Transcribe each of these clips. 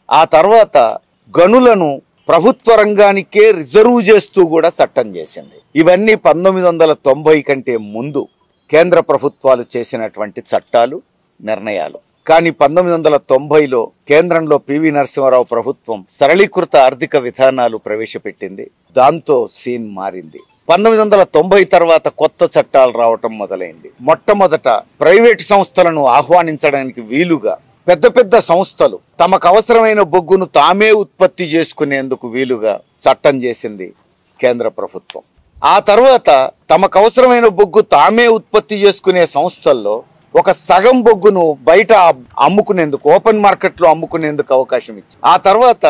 ఆ తర్వాత గనులను ప్రభుత్వ రంగానికే రిజర్వ్ చేస్తూ కూడా చట్టం చేసింది. ఇవన్నీ 1990 కంటే ముందు కేంద్ర ప్రభుత్వాలు చేసినటువంటి చట్టాలు, నిర్ణయాలు. కానీ 1990లో కేంద్రంలో పివి నరసింహారావు ప్రభుత్వం సరళీకృత ఆర్థిక విధానాలు ప్రవేశపెట్టింది. దాంతో సీన్ మారింది. 1990 తర్వాత కొత్త చట్టాలు రావటం మొదలైంది. మొట్టమొదట ప్రైవేట్ సంస్థలను ఆహ్వానించడానికి వీలుగా పెద్ద పెద్ద సంస్థలు తమకు అవసరమైన బొగ్గును తామే ఉత్పత్తి చేసుకునేందుకు వీలుగా చట్టం చేసింది కేంద్ర ప్రభుత్వం. ఆ తర్వాత తమకు అవసరమైన బొగ్గు తామే ఉత్పత్తి చేసుకునే సంస్థల్లో ఒక సగం బొగ్గును బయట అమ్ముకునేందుకు, ఓపెన్ మార్కెట్లో అమ్ముకునేందుకు అవకాశం ఇచ్చింది. ఆ తర్వాత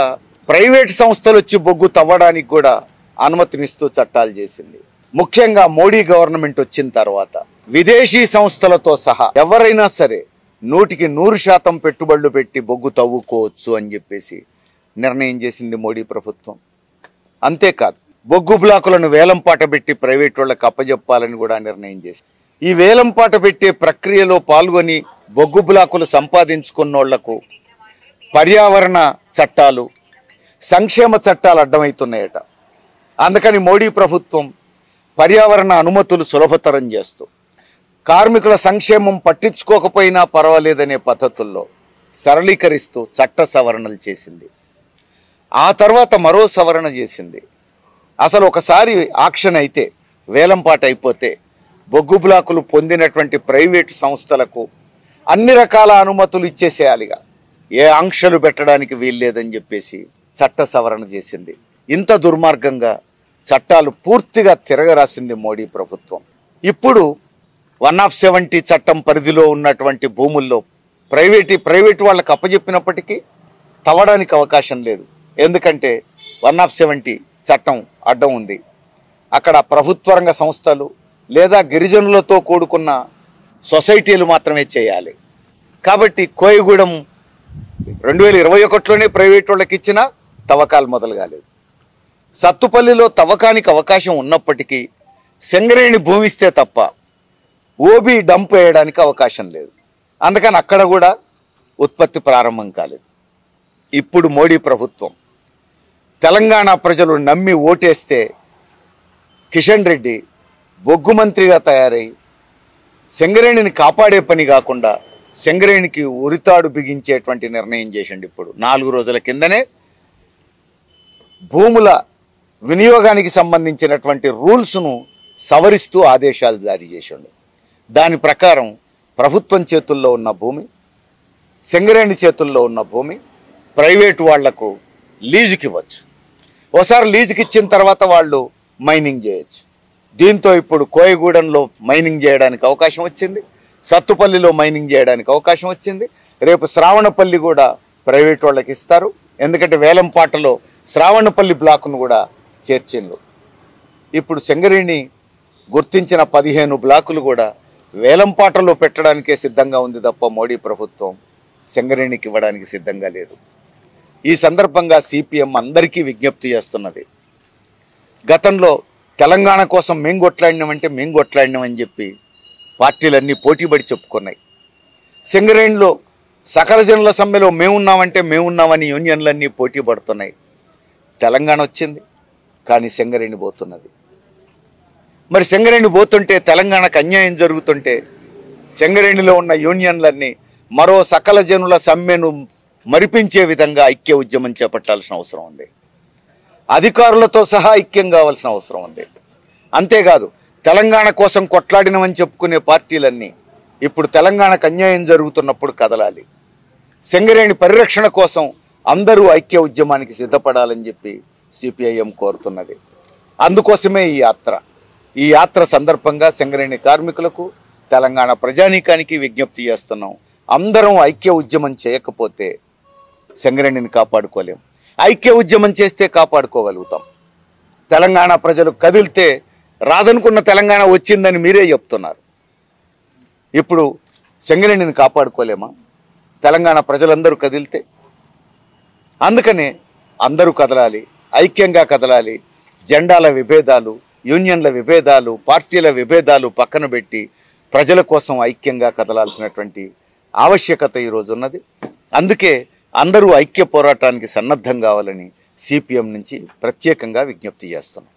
ప్రైవేట్ సంస్థలు వచ్చి బొగ్గు తవ్వడానికి కూడా అనుమతినిస్తూ చట్టాలు చేసింది. ముఖ్యంగా మోడీ గవర్నమెంట్ వచ్చిన తర్వాత విదేశీ సంస్థలతో సహా ఎవరైనా సరే 100% పెట్టుబడులు పెట్టి బొగ్గు తవ్వుకోవచ్చు అని చెప్పేసి నిర్ణయం చేసింది మోడీ ప్రభుత్వం. అంతేకాదు, బొగ్గు బ్లాకులను వేలంపాట పెట్టి ప్రైవేట్ వాళ్ళకి అప్పజెప్పాలని కూడా నిర్ణయం చేసింది. ఈ వేలంపాట పెట్టే ప్రక్రియలో పాల్గొని బొగ్గు బ్లాకులు సంపాదించుకున్నోళ్లకు పర్యావరణ చట్టాలు, సంక్షేమ చట్టాలు అడ్డమవుతున్నాయట. అందుకని మోడీ ప్రభుత్వం పర్యావరణ అనుమతులు సులభతరం చేస్తూ కార్మికుల సంక్షేమం పట్టించుకోకపోయినా పర్వాలేదనే పద్ధతుల్లో సరళీకరిస్తూ చట్ట సవరణలు చేసింది. ఆ తర్వాత మరో సవరణ చేసింది. అసలు ఒకసారి ఆక్షన్ అయితే, వేలంపాట అయిపోతే బొగ్గు బ్లాకులు పొందినటువంటి ప్రైవేటు సంస్థలకు అన్ని రకాల అనుమతులు ఇచ్చేసేయాలిగా, ఏ ఆంక్షలు పెట్టడానికి వీల్లేదని చెప్పేసి చట్ట సవరణ చేసింది. ఇంత దుర్మార్గంగా చట్టాలు పూర్తిగా తిరగరాసింది మోడీ ప్రభుత్వం. ఇప్పుడు 170 చట్టం పరిధిలో ఉన్నటువంటి భూముల్లో ప్రైవేట్ వాళ్ళకి అప్పచెప్పినప్పటికీ తవ్వడానికి అవకాశం లేదు. ఎందుకంటే 170 చట్టం అడ్డం ఉంది. అక్కడ ప్రభుత్వ రంగ సంస్థలు లేదా గిరిజనులతో కూడుకున్న సొసైటీలు మాత్రమే చేయాలి. కాబట్టి కోయగూడెం 2021లోనే ప్రైవేట్ వాళ్ళకి ఇచ్చిన తవ్వకాలు మొదలు కాలేదు. సత్తుపల్లిలో తవ్వకానికి అవకాశం ఉన్నప్పటికీ సింగరేణి భూమి ఇస్తే తప్ప ఓబీ డంప్ వేయడానికి అవకాశం లేదు. అందుకని అక్కడ కూడా ఉత్పత్తి ప్రారంభం కాలేదు. ఇప్పుడు మోడీ ప్రభుత్వం తెలంగాణ ప్రజలు నమ్మి ఓటేస్తే కిషన్ రెడ్డి బొగ్గు మంత్రిగా తయారై సింగరేణిని కాపాడే పని కాకుండా సింగరేణికి ఉరితాడు బిగించేటువంటి నిర్ణయం చేసిండు. ఇప్పుడు 4 రోజుల కిందనే భూముల వినియోగానికి సంబంధించినటువంటి రూల్స్ను సవరిస్తూ ఆదేశాలు జారీ చేసిండు. దాని ప్రకారం ప్రభుత్వం చేతుల్లో ఉన్న భూమి, సింగరేణి చేతుల్లో ఉన్న భూమి ప్రైవేటు వాళ్లకు లీజుకి ఇవ్వచ్చు. ఒకసారి లీజుకి ఇచ్చిన తర్వాత వాళ్ళు మైనింగ్ చేయొచ్చు. దీంతో ఇప్పుడు కోయగూడెంలో మైనింగ్ చేయడానికి అవకాశం వచ్చింది, సత్తుపల్లిలో మైనింగ్ చేయడానికి అవకాశం వచ్చింది. రేపు శ్రావణపల్లి కూడా ప్రైవేట్ వాళ్ళకి ఇస్తారు. ఎందుకంటే వేలంపాటలో శ్రావణపల్లి బ్లాకును కూడా చేర్చిండ్రు. ఇప్పుడు సింగరేణి గుర్తించిన 15 బ్లాకులు కూడా వేలంపాటలో పెట్టడానికే సిద్ధంగా ఉంది తప్ప మోడీ ప్రభుత్వం సింగరేణికి ఇవ్వడానికి సిద్ధంగా లేదు. ఈ సందర్భంగా సిపిఎం అందరికీ విజ్ఞప్తి చేస్తున్నది, గతంలో తెలంగాణ కోసం మేము కొట్లాడినామని చెప్పి పార్టీలన్నీ పోటీపడి చెప్పుకున్నాయి. సింగరేణిలో సకల జనుల సమ్మెలో మేమున్నామని యూనియన్లన్నీ పోటీ పడుతున్నాయి. తెలంగాణ వచ్చింది కానీ సింగరేణి పోతున్నది. మరి సింగరేణి పోతుంటే, తెలంగాణకు అన్యాయం జరుగుతుంటే సింగరేణిలో ఉన్న యూనియన్లన్నీ మరో సకల జనుల సమ్మెను మరిపించే విధంగా ఐక్య ఉద్యమం చేపట్టాల్సిన అవసరం ఉంది. అధికారులతో సహా ఐక్యం కావాల్సిన అవసరం ఉంది. అంతేకాదు, తెలంగాణ కోసం కొట్లాడినమని చెప్పుకునే పార్టీలన్నీ ఇప్పుడు తెలంగాణకు అన్యాయం జరుగుతున్నప్పుడు కదలాలి. సింగరేణి పరిరక్షణ కోసం అందరూ ఐక్య ఉద్యమానికి సిద్ధపడాలని చెప్పి సిపిఐఎం కోరుతున్నది. అందుకోసమే ఈ యాత్ర సందర్భంగా సింగరేణి కార్మికులకు, తెలంగాణ ప్రజానీకానికి విజ్ఞప్తి చేస్తున్నాం. అందరం ఐక్య ఉద్యమం చేయకపోతే సింగరేణిని కాపాడుకోలేం. ఐక్య ఉద్యమం చేస్తే కాపాడుకోగలుగుతాం. తెలంగాణ ప్రజలు కదిలితే రాదనుకున్న తెలంగాణ వచ్చిందని మీరే చెప్తున్నారు. ఇప్పుడు సింగరేణిని కాపాడుకోలేమా తెలంగాణ ప్రజలందరూ కదిలితే? అందుకనే అందరూ కదలాలి, ఐక్యంగా కదలాలి. జెండాల విభేదాలు, యూనియన్ల విభేదాలు, పార్టీల విభేదాలు పక్కన పెట్టి ప్రజల కోసం ఐక్యంగా కదలాల్సినటువంటి ఆవశ్యకత ఈరోజు ఉన్నది. అందుకే అందరూ ఐక్య పోరాటానికి సన్నద్ధం కావాలని సిపిఎం నుంచి ప్రత్యేకంగా విజ్ఞప్తి చేస్తున్నాం.